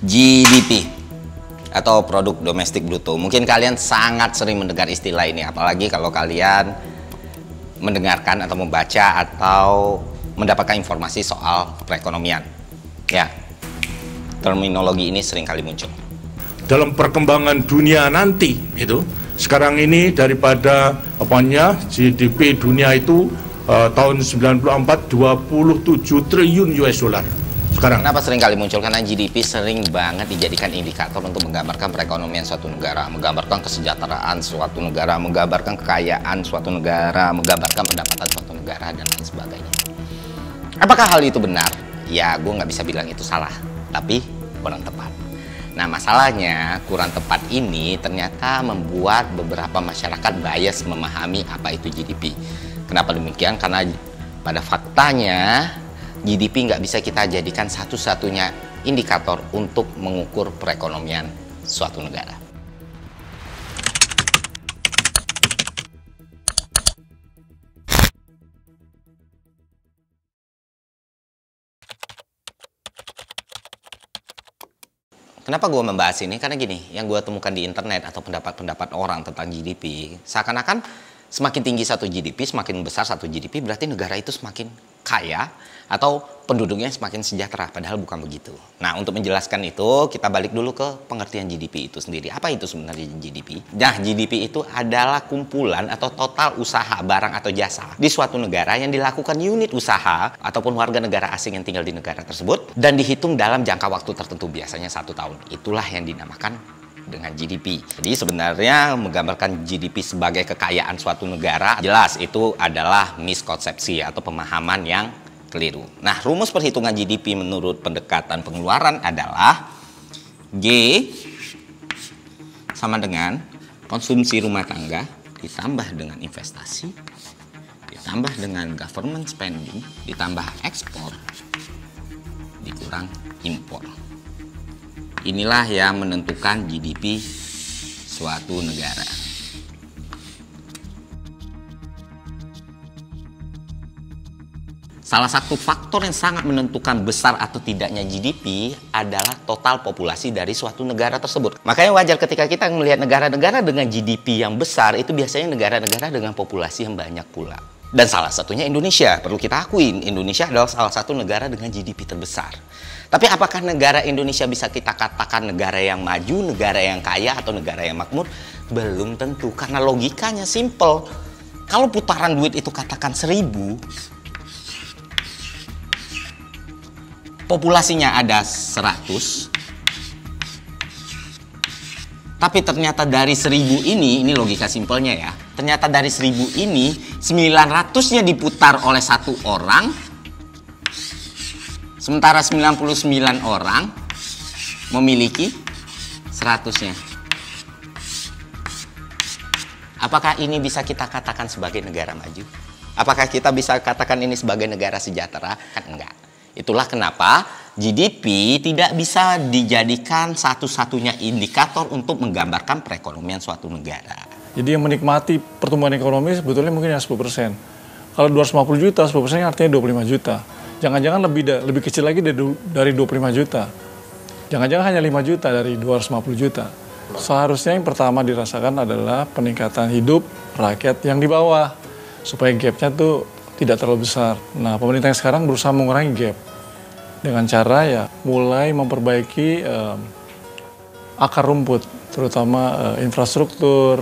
GDP atau produk domestik bruto. Mungkin kalian sangat sering mendengar istilah ini, apalagi kalau kalian mendengarkan atau membaca atau mendapatkan informasi soal perekonomian. Ya, terminologi ini sering kali muncul. Dalam perkembangan dunia nanti itu, sekarang ini daripada GDP dunia itu tahun 94 27 triliun US dollar. Sekarang. Kenapa sering kali muncul? Karena GDP sering banget dijadikan indikator untuk menggambarkan perekonomian suatu negara, menggambarkan kesejahteraan suatu negara, menggambarkan kekayaan suatu negara, menggambarkan pendapatan suatu negara, dan lain sebagainya. Apakah hal itu benar? Ya, gue nggak bisa bilang itu salah, tapi kurang tepat. Nah, masalahnya kurang tepat ini ternyata membuat beberapa masyarakat bias memahami apa itu GDP. Kenapa demikian? Karena pada faktanya GDP nggak bisa kita jadikan satu-satunya indikator untuk mengukur perekonomian suatu negara. Kenapa gue membahas ini? Karena gini, yang gue temukan di internet atau pendapat-pendapat orang tentang GDP, seakan-akan semakin tinggi satu GDP, semakin besar satu GDP, berarti negara itu semakin kaya atau penduduknya semakin sejahtera, padahal bukan begitu. Nah, untuk menjelaskan itu, kita balik dulu ke pengertian GDP itu sendiri. Apa itu sebenarnya GDP? Nah, GDP itu adalah kumpulan atau total usaha barang atau jasa di suatu negara yang dilakukan unit usaha ataupun warga negara asing yang tinggal di negara tersebut dan dihitung dalam jangka waktu tertentu, biasanya 1 tahun. Itulah yang dinamakan dengan GDP. Jadi sebenarnya menggambarkan GDP sebagai kekayaan suatu negara, jelas itu adalah miskonsepsi atau pemahaman yang keliru. Nah, rumus perhitungan GDP menurut pendekatan pengeluaran adalah G sama dengan konsumsi rumah tangga ditambah dengan investasi ditambah dengan government spending ditambah ekspor dikurang impor. Inilah yang menentukan GDP suatu negara. Salah satu faktor yang sangat menentukan besar atau tidaknya GDP adalah total populasi dari suatu negara tersebut. Makanya wajar ketika kita melihat negara-negara dengan GDP yang besar, itu biasanya negara-negara dengan populasi yang banyak pula. Dan salah satunya Indonesia. Perlu kita akuin, Indonesia adalah salah satu negara dengan GDP terbesar. Tapi apakah negara Indonesia bisa kita katakan negara yang maju, negara yang kaya, atau negara yang makmur? Belum tentu, karena logikanya simple. Kalau putaran duit itu katakan 1000, populasinya ada 100, tapi ternyata dari 1000 ini logika simpelnya ya, ternyata dari 1000 ini 900-nya diputar oleh satu orang, sementara 99 orang memiliki 100-nya. Apakah ini bisa kita katakan sebagai negara maju? Apakah kita bisa katakan ini sebagai negara sejahtera? Kan enggak. Itulah kenapa GDP tidak bisa dijadikan satu-satunya indikator untuk menggambarkan perekonomian suatu negara. Jadi yang menikmati pertumbuhan ekonomi sebetulnya mungkin yang 10%. Kalau 250 juta, 10% artinya 25 juta. Jangan-jangan lebih kecil lagi dari 25 juta. Jangan-jangan hanya 5 juta dari 250 juta. Seharusnya yang pertama dirasakan adalah peningkatan hidup rakyat yang di bawah. Supaya gap-nya tuh tidak terlalu besar. Nah, pemerintah yang sekarang berusaha mengurangi gap dengan cara ya mulai memperbaiki akar rumput, terutama infrastruktur,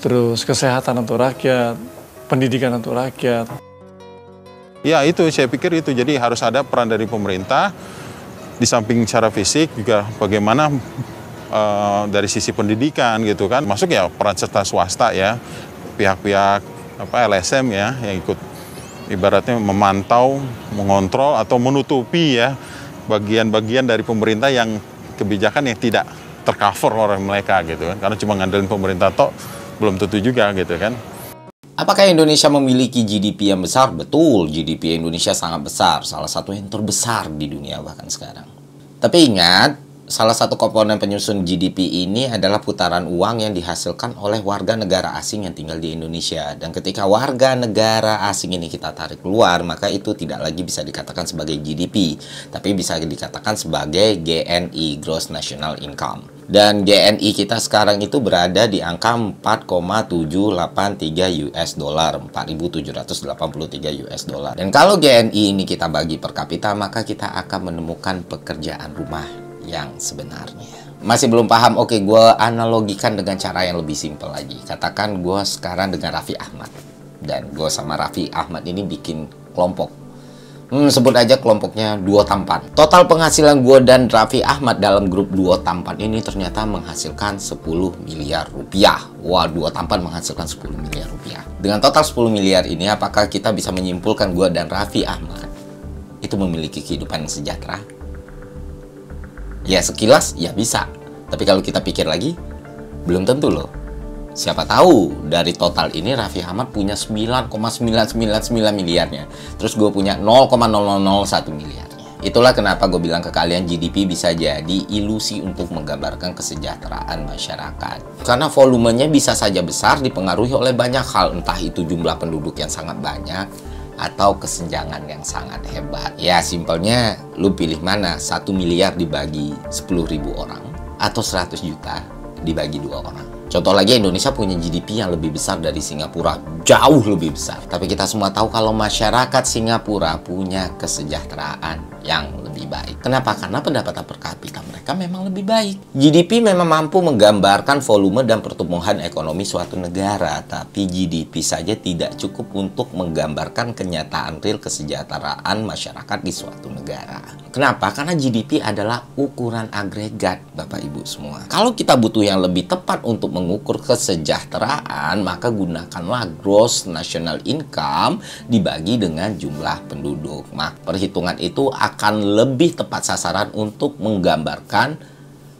terus kesehatan untuk rakyat, pendidikan untuk rakyat. Ya itu, saya pikir itu. Jadi harus ada peran dari pemerintah, di samping secara fisik juga bagaimana dari sisi pendidikan gitu kan. Masuk ya peran serta swasta ya, pihak-pihak LSM ya yang ikut ibaratnya memantau, mengontrol atau menutupi ya bagian-bagian dari pemerintah yang kebijakan yang tidak tercover oleh mereka gitu kan. Karena cuma ngandelin pemerintah tok belum tentu juga gitu kan. Apakah Indonesia memiliki GDP yang besar? Betul, GDP Indonesia sangat besar, salah satu yang terbesar di dunia bahkan sekarang. Tapi ingat, salah satu komponen penyusun GDP ini adalah putaran uang yang dihasilkan oleh warga negara asing yang tinggal di Indonesia. Dan ketika warga negara asing ini kita tarik keluar, maka itu tidak lagi bisa dikatakan sebagai GDP, tapi bisa dikatakan sebagai GNI, Gross National Income. Dan GNI kita sekarang itu berada di angka 4,783 US dollar, 4.783 US dollar. Dan kalau GNI ini kita bagi per kapita, maka kita akan menemukan pekerjaan rumah yang sebenarnya. Masih belum paham? Oke, gue analogikan dengan cara yang lebih simpel lagi. Katakan gue sekarang dengan Raffi Ahmad, dan gue sama Raffi Ahmad ini bikin kelompok. Sebut aja kelompoknya Duo Tampan. Total penghasilan gue dan Raffi Ahmad dalam grup Duo Tampan ini ternyata menghasilkan 10 miliar rupiah. Wah, Duo Tampan menghasilkan 10 miliar rupiah. Dengan total 10 miliar ini, apakah kita bisa menyimpulkan gue dan Raffi Ahmad itu memiliki kehidupan yang sejahtera? Ya, sekilas ya bisa. Tapi kalau kita pikir lagi, belum tentu loh. Siapa tahu dari total ini Raffi Ahmad punya 9,999 miliarnya. Terus gue punya 0,0001 miliarnya. Itulah kenapa gue bilang ke kalian GDP bisa jadi ilusi untuk menggambarkan kesejahteraan masyarakat. Karena volumenya bisa saja besar dipengaruhi oleh banyak hal. Entah itu jumlah penduduk yang sangat banyak atau kesenjangan yang sangat hebat. Ya simpelnya lu pilih mana, 1 miliar dibagi 10.000 orang atau 100 juta dibagi 2 orang. Contoh lagi, Indonesia punya GDP yang lebih besar dari Singapura, jauh lebih besar. Tapi kita semua tahu kalau masyarakat Singapura punya kesejahteraan yang lebih baik. Kenapa? Karena pendapatan per kapita mereka memang lebih baik. GDP memang mampu menggambarkan volume dan pertumbuhan ekonomi suatu negara, tapi GDP saja tidak cukup untuk menggambarkan kenyataan real kesejahteraan masyarakat di suatu negara. Kenapa? Karena GDP adalah ukuran agregat, Bapak Ibu semua. Kalau kita butuh yang lebih tepat untuk mengukur kesejahteraan, maka gunakanlah Gross National Income dibagi dengan jumlah penduduk. Maka perhitungan itu akan lebih tepat sasaran untuk menggambarkan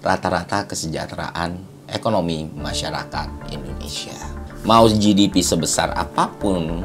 rata-rata kesejahteraan ekonomi masyarakat Indonesia. Mau GDP sebesar apapun,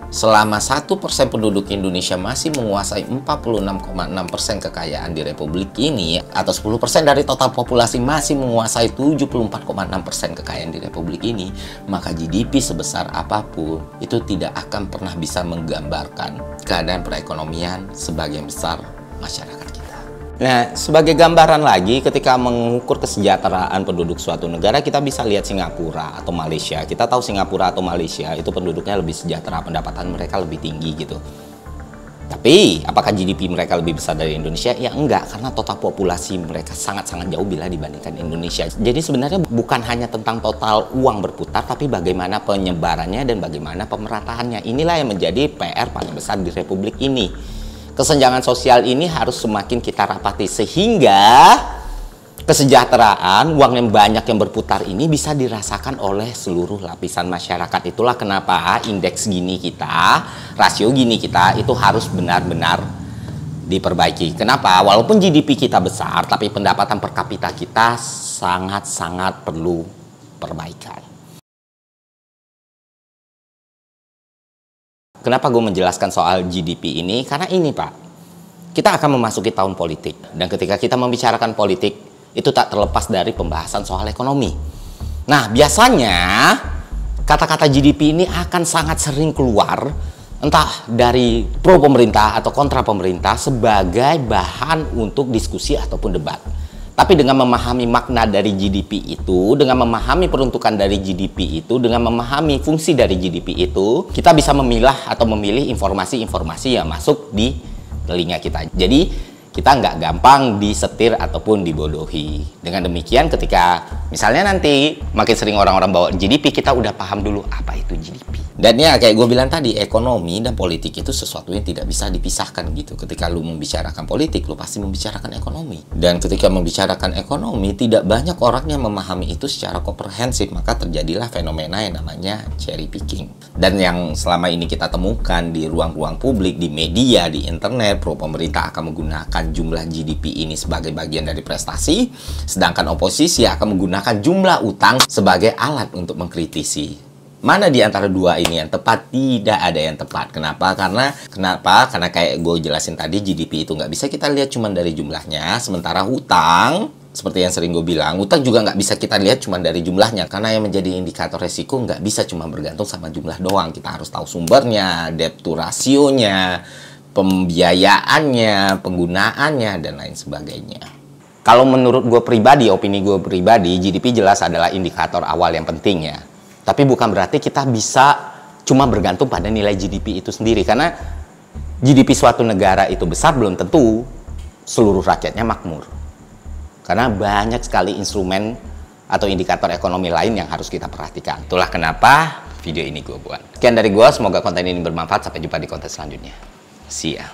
selama 1% penduduk Indonesia masih menguasai 46,6% kekayaan di Republik ini, atau 10% dari total populasi masih menguasai 74,6% kekayaan di Republik ini, maka GDP sebesar apapun itu tidak akan pernah bisa menggambarkan keadaan perekonomian sebagian besar masyarakat kita. Nah, sebagai gambaran lagi, ketika mengukur kesejahteraan penduduk suatu negara, kita bisa lihat Singapura atau Malaysia. Kita tahu Singapura atau Malaysia itu penduduknya lebih sejahtera, pendapatan mereka lebih tinggi gitu. Tapi, apakah GDP mereka lebih besar dari Indonesia? Ya enggak, karena total populasi mereka sangat-sangat jauh bila dibandingkan Indonesia. Jadi sebenarnya bukan hanya tentang total uang berputar, tapi bagaimana penyebarannya dan bagaimana pemerataannya. Inilah yang menjadi PR paling besar di Republik ini. Kesenjangan sosial ini harus semakin kita rapati sehingga kesejahteraan, uang yang banyak yang berputar ini bisa dirasakan oleh seluruh lapisan masyarakat. Itulah kenapa indeks Gini kita, rasio Gini kita itu harus benar-benar diperbaiki. Kenapa? Walaupun GDP kita besar, tapi pendapatan per kapita kita sangat-sangat perlu perbaikan. Kenapa gue menjelaskan soal GDP ini? Karena ini Pak, kita akan memasuki tahun politik. Dan ketika kita membicarakan politik, itu tak terlepas dari pembahasan soal ekonomi. Nah, biasanya kata-kata GDP ini akan sangat sering keluar, entah dari pro pemerintah atau kontra pemerintah, sebagai bahan untuk diskusi ataupun debat. Tapi dengan memahami makna dari GDP itu, dengan memahami peruntukan dari GDP itu, dengan memahami fungsi dari GDP itu, kita bisa memilah atau memilih informasi-informasi yang masuk di telinga kita. Jadi, kita nggak gampang disetir ataupun dibodohi. Dengan demikian, ketika misalnya nanti makin sering orang-orang bawa GDP, kita udah paham dulu apa itu GDP. Dan ya kayak gue bilang tadi, ekonomi dan politik itu sesuatu yang tidak bisa dipisahkan gitu. Ketika lu membicarakan politik, lu pasti membicarakan ekonomi. Dan ketika membicarakan ekonomi, tidak banyak orang yang memahami itu secara komprehensif. Maka terjadilah fenomena yang namanya cherry picking. Dan yang selama ini kita temukan di ruang-ruang publik, di media, di internet, pro pemerintah akan menggunakan jumlah GDP ini sebagai bagian dari prestasi, sedangkan oposisi akan menggunakan jumlah utang sebagai alat untuk mengkritisi Mana di antara dua ini yang tepat? Tidak ada yang tepat. Kenapa? Karena kayak gue jelasin tadi, GDP itu nggak bisa kita lihat cuma dari jumlahnya. Sementara hutang, seperti yang sering gue bilang, hutang juga nggak bisa kita lihat cuma dari jumlahnya. Karena yang menjadi indikator resiko nggak bisa cuma bergantung sama jumlah doang. Kita harus tahu sumbernya, debt to ratio-nya, pembiayaannya, penggunaannya, dan lain sebagainya. Kalau menurut gue pribadi, opini gue pribadi, GDP jelas adalah indikator awal yang penting ya. Tapi bukan berarti kita bisa cuma bergantung pada nilai GDP itu sendiri. Karena GDP suatu negara itu besar belum tentu seluruh rakyatnya makmur. Karena banyak sekali instrumen atau indikator ekonomi lain yang harus kita perhatikan. Itulah kenapa video ini gue buat. Sekian dari gue, semoga konten ini bermanfaat. Sampai jumpa di konten selanjutnya. See ya.